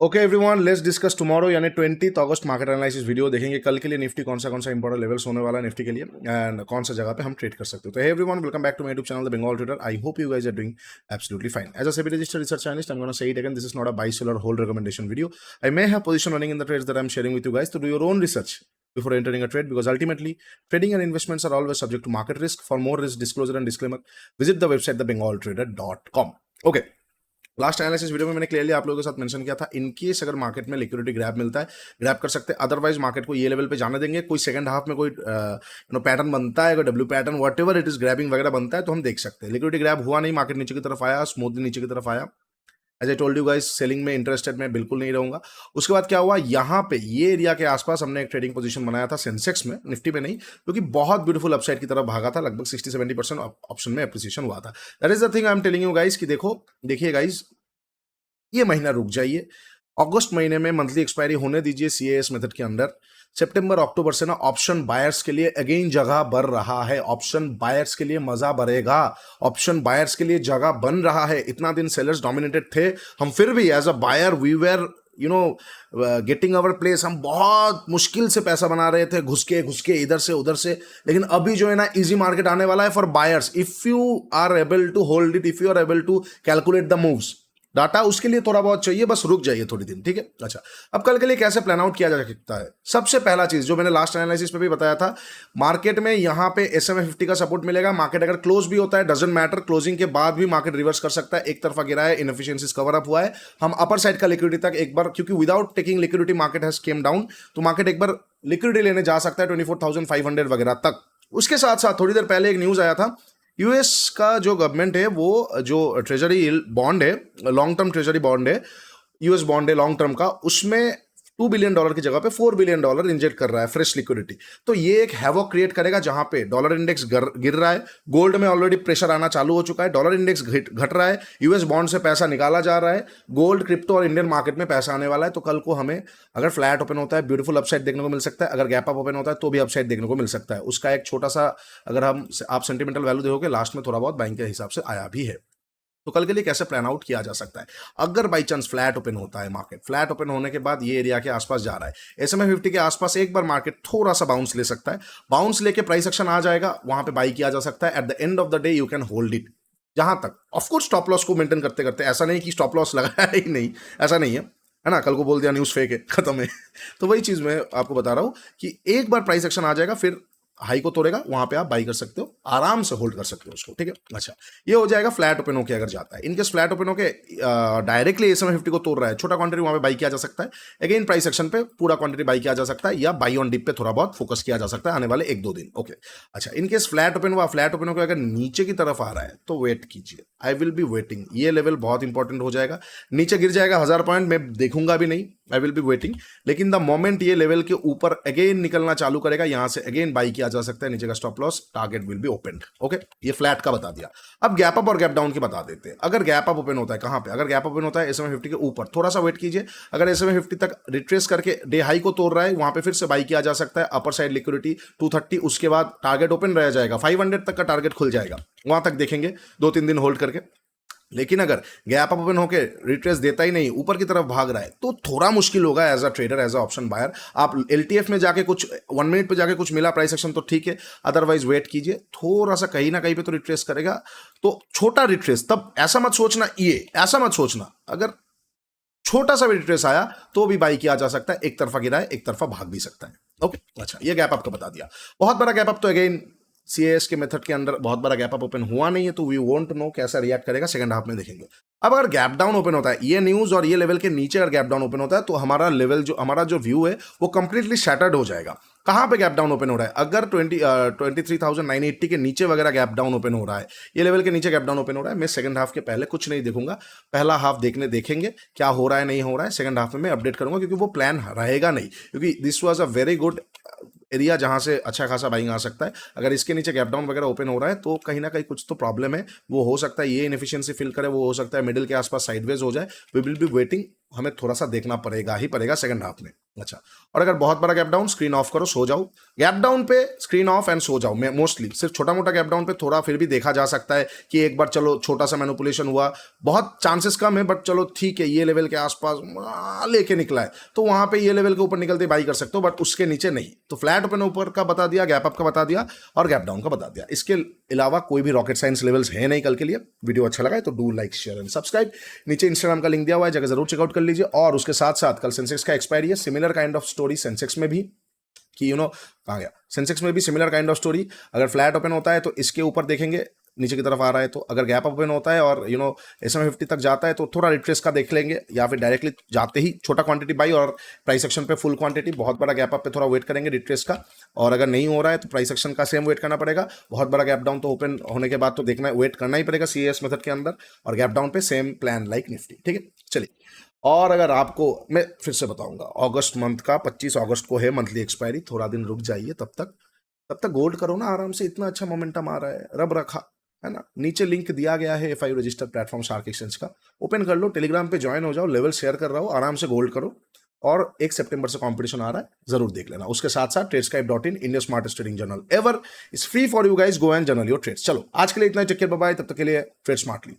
Okay everyone, let's discuss tomorrow यानी 20 अगस्त market analysis video देखेंगे कल के लिए। निफ्टी कौन सा इंपॉर्टेंट लेवल्स होने वाला है निफ्टी के लिए एंड कौन सा जगह पे हम ट्रेड कर सकते हो। तो hey everyone, welcome back to my YouTube channel the Bengal trader. I hope you guys are doing absolutely fine. As a SEBI registered research analyst, I am gonna say it again, this is not a buy sell or hold recommendation video. I may have position running in the trades that I am sharing with you guys, तो do your own research before entering a trade, because ultimately trading and investments are always subject to market risk. For more risk disclosure and disclaimer, visit the website thebengaltrader.com. Okay, last analysis video में मैंने clearly आप लोगों के साथ mention किया था, in case अगर market में लिक्विडिटी ग्रैब मिलता है, ग्रैब कर सकते हैं, अदरवाइज मार्केट को ये लेवल पे जाने देंगे। कोई सेकंड हाफ में कोई पैटर्न बनता है, कोई W pattern what ever it is grabbing वगैरह बनता है तो हम देख सकते हैं। लिक्विडिटी ग्रैब हुआ नहीं, मार्केट नीचे की तरफ आया, स्मूथली नीचे की तरफ आया। As I told you guys, selling में इंटरेस्टेड मैं बिल्कुल नहीं रहूंगा। उसके बाद क्या हुआ, यहाँ पे ये एरिया के आसपास हमने एक ट्रेडिंग पोजीशन बनाया था सेंसेक्स में, निफ्टी में नहीं, क्योंकि बहुत ब्यूटीफुल अपसाइड की तरफ भागा था, लगभग 60-70% ऑप्शन में एप्रिसिएशन हुआ था। That is the thing I am telling you guys कि देखो, देखिए गाइस, ये महीना रुक जाइए, अगस्त महीने में मंथली एक्सपायरी होने दीजिए सीएएस मेथड के अंदर। सितंबर अक्टूबर से ना ऑप्शन बायर्स के लिए अगेन जगह बढ़ रहा है, ऑप्शन बायर्स के लिए मजा बढ़ेगा, ऑप्शन बायर्स के लिए जगह बन रहा है। इतना दिन सेलर्स डोमिनेटेड थे, हम फिर भी as a buyer we were getting our place, हम बहुत मुश्किल से पैसा बना रहे थे, घुस के इधर से उधर से। लेकिन अभी जो है ना, इजी मार्केट आने वाला है for buyers, if you are able to hold it, if you are able to calculate the moves. Data उसके लिए थोड़ा बहुत चाहिए, बस रुक जाइए थोड़ी दिन, ठीक है। अच्छा, अब कल के लिए कैसे प्लान आउट किया जा सकता है। सबसे पहला चीज जो मैंने लास्ट एनालिसिस पे भी बताया था, मार्केट में यहां पे SMA 50 का सपोर्ट मिलेगा। मार्केट अगर क्लोज भी होता है, डजंट मैटर, क्लोजिंग के बाद भी मार्केट रिवर्स कर सकता है। एक तरफा गिरा है, इनएफिशिएंसीज कवर अप हुआ है, हम अपर साइड का लिक्विडिटी तक एक बार, क्योंकि without taking liquidity market has came down, तो मार्केट एक बार लिक्विडिटी लेने जा सकता है 24,500 वगैरह तक। उसके साथ साथ थोड़ी देर पहले एक न्यूज आया था, यूएस का जो गवर्नमेंट है, वो जो ट्रेजरी बॉन्ड है, लॉन्ग टर्म ट्रेजरी बॉन्ड है, यूएस बॉन्ड है लॉन्ग टर्म का, उसमें $2 बिलियन की जगह पे $4 बिलियन इंजेक्ट कर रहा है फ्रेश लिक्विडिटी। तो ये एक हैवॉक क्रिएट करेगा, जहां पे डॉलर इंडेक्स गिर रहा है, गोल्ड में ऑलरेडी प्रेशर आना चालू हो चुका है, डॉलर इंडेक्स घट रहा है, यूएस बॉन्ड से पैसा निकाला जा रहा है, गोल्ड, क्रिप्टो और इंडियन मार्केट में पैसा आने वाला है। तो कल को हमें अगर फ्लैट ओपन होता है, ब्यूटीफुल अपसाइड देखने को मिल सकता है, अगर गैप अप ओपन होता है तो भी अपसाइड देखने को मिल सकता है। उसका एक छोटा सा, अगर आप सेंटिमेंटल वैल्यू देखोगे, लास्ट में थोड़ा बहुत बैंक के हिसाब से आया भी है। तो कल के लिए कैसे प्लान आउट किया जा सकता है, अगर बाई चांस फ्लैट ओपन होता है, मार्केट फ्लैट ओपन होने के बाद ये एरिया के आसपास जा रहा है, SMA 50 के आसपास एक बार मार्केट थोड़ा सा बाउंस ले सकता है, बाउंस लेके प्राइस एक्शन आ जाएगा, वहां पे बाई किया जा सकता है। At the end of the day you can hold it, जहां तक ऑफकोर्स स्टॉप लॉस को मेंटेन करते करते, ऐसा नहीं कि स्टॉप लॉस लगाया ही नहीं, ऐसा नहीं है ना, कल को बोल दिया न्यूज फेक है, खत्म है। तो वही चीज मैं आपको बता रहा हूं कि एक बार प्राइस एक्शन आ जाएगा, फिर हाई को तोड़ेगा, वहां पे आप बाई कर सकते हो, आराम से होल्ड कर सकते हो उसको, ठीक है। अच्छा, ये हो जाएगा फ्लैट ओपन होके अगर जाता है। इनकेस फ्लैट ओपन होके डायरेक्टली SMA 50 को तोड़ रहा है, छोटा क्वांटिटी वहां पे बाई किया जा सकता है, अगेन प्राइस एक्शन पे पूरा क्वांटिटी बाई किया जा सकता है, या बाई ऑन डिप पे थोड़ा बहुत फोकस किया जा सकता है आने वाले 1-2 दिन। ओके, अच्छा, इनकेस फ्लैट ओपन हुआ, फ्लैट ओपन होकर अगर नीचे की तरफ आ रहा है तो वेट कीजिए, आई विल बी वेटिंग। ये लेवल बहुत इंपॉर्टेंट हो जाएगा, नीचे गिर जाएगा 1000 पॉइंट, मैं देखूंगा भी नहीं, आई विल बी वेटिंग। लेकिन द मोमेंट ये लेवल के ऊपर अगेन निकलना चालू करेगा, यहां से अगेन बाई किया जा सकता है, नीचे का stop loss target will be open. Okay, ये फ्लैट का बता दिया। अब गैप अप और गैप डाउन की बता देते हैं। अगर गैप अप ओपन होता है, कहां पे, अगर गैप ओपन होता है SMA 50 के ऊपर, थोड़ा सा वेट कीजिए, अगर SMA 50 तक रिट्रेस करके डे हाई को तोड़ रहा है, वहां पे फिर से बाई किया जा सकता है, अपर साइड लिक्विडिटी 230, उसके बाद टारगेट ओपन रह जाएगा, 500 तक का टारगेट खुल जाएगा, वहां तक देखेंगे 2-3 दिन होल्ड करके। लेकिन अगर गैप अप ओपन होकर रिट्रेस देता ही नहीं, ऊपर की तरफ भाग रहा है, तो थोड़ा मुश्किल होगा as a trader, as a option buyer. आप LTF में जाके कुछ 1 मिनट पे जाके कुछ मिला प्राइस एक्शन तो ठीक है, अदरवाइज वेट कीजिए, थोड़ा सा कहीं ना कहीं पे तो रिट्रेस करेगा, तो छोटा रिट्रेस, तब ऐसा मत सोचना, ऐसा मत सोचना, अगर छोटा सा भी रिट्रेस आया तो भी बाई किया जा सकता है, एक तरफा गिरा है, एक तरफा भाग भी सकता है। ओके, अच्छा, ये गैप अप का बता दिया। बहुत बड़ा गैप अप तो अगेन CAS के मेथड के अंदर बहुत बड़ा गैप अप ओपन हुआ नहीं है, तो वी वोंट नो कैसा रिएक्ट करेगा, सेकंड हाफ में देखेंगे। अब अगर गैप डाउन ओपन होता है, ये न्यूज और ये लेवल के नीचे अगर गैप डाउन ओपन होता है, तो हमारा लेवल हमारा जो व्यू है वो कंप्लीटली शैटर्ड हो जाएगा। कहां पे गैप डाउन ओपन हो रहा है, अगर 23,980 के नीचे वगैरह गैप डाउन ओपन हो रहा है, ये लेवल के नीचे गैप डाउन ओपन हो रहा है, मैं सेकंड हाफ के पहले कुछ नहीं देखूंगा, पहला हाफ देखेंगे क्या हो रहा है नहीं हो रहा है, सेकंड हाफ में मैं अपडेट करूंगा, क्योंकि वो प्लान रहेगा नहीं, क्योंकि this was a very good area जहां से अच्छा खासा बाइंग आ सकता है। अगर इसके नीचे गैप डाउन वगैरह ओपन हो रहा है, तो कहीं ना कहीं कुछ तो प्रॉब्लम है, वो हो सकता है ये इनएफिशिएंसी फिल करे, वो हो सकता है मिडिल के आसपास साइडवेज हो जाए, वी विल बी वेटिंग, हमें थोड़ा सा देखना पड़ेगा ही पड़ेगा सेकंड हाफ में। अच्छा, और अगर बहुत बड़ा गैप डाउन, स्क्रीन ऑफ करो, सो जाओ, गैप डाउन पे स्क्रीन ऑफ एंड सो जाओ। मैं मोस्टली सिर्फ छोटा मोटा गैप डाउन पे थोड़ा फिर भी देखा जा सकता है कि एक बार चलो छोटा सा मैनिपुलेशन हुआ, बहुत चांसेस कम है बट चलो ठीक है, ये लेवल के आसपास लेके निकला है तो वहां पे ये लेवल के ऊपर निकलते बाई कर सकते हो, बट उसके नीचे नहीं। तो फ्लैट ओपन ऊपर का बता दिया, गैप अप का बता दिया और गैप डाउन का बता दिया। इसके अलावा कोई भी रॉकेट साइंस लेवल्स है नहीं कल के लिए। वीडियो अच्छा लगा है तो do like share and subscribe. नीचे इंस्टाग्राम का लिंक दिया हुआ है, जगह जरूर चेकआउट कर लीजिए। और उसके साथ साथ कल सेंसेक्स का एक्सपायरी है, similar kind of story Sensex में भी कि कहाँ गया, सेंसेक्स में भी सिमिलर काइंड ऑफ स्टोरी। अगर फ्लैट ओपन होता है तो इसके ऊपर देखेंगे नीचे की तरफ आ रहा है, तो अगर गैप ओपन होता है और SMA 50 तक जाता है तो थोड़ा रिट्रेस का देख लेंगे, या फिर डायरेक्टली जाते ही छोटा क्वांटिटी बाई और प्राइस एक्शन पे फुल क्वांटिटी। बहुत बड़ा गैप अप पे थोड़ा वेट करेंगे रिट्रेस का, और अगर नहीं हो रहा है तो प्राइस एक्शन का सेम वेट करना पड़ेगा। बहुत बड़ा गैप डाउन तो ओपन होने के बाद तो देखना वेट करना ही पड़ेगा CAS मेथड के अंदर, और गैप डाउन पे सेम प्लान लाइक निफ्टी। ठीक है, चलिए। और अगर आपको मैं फिर से बताऊंगा, अगस्त मंथ का 25 अगस्त को है मंथली एक्सपायरी, थोड़ा दिन रुक जाइए, तब तक गोल्ड करो ना आराम से। इतना अच्छा मोमेंटम आ रहा है, रब रखा है ना। नीचे लिंक दिया गया है FI registered platform shark exchange का, ओपन कर लो, टेलीग्राम पे ज्वाइन हो जाओ, लेवल शेयर कर रहा हो, आराम से गोल्ड करो। और 1 सितंबर से कंपटीशन आ रहा है, जरूर देख लेना। उसके साथ साथ tradescribe.in, India smartest trading journal ever, is free for you guys, go and journal your trades. चलो आज के लिए इतना ही, टेक केयर, बाय बाय, तब तक के लिए ट्रेड स्मार्टली।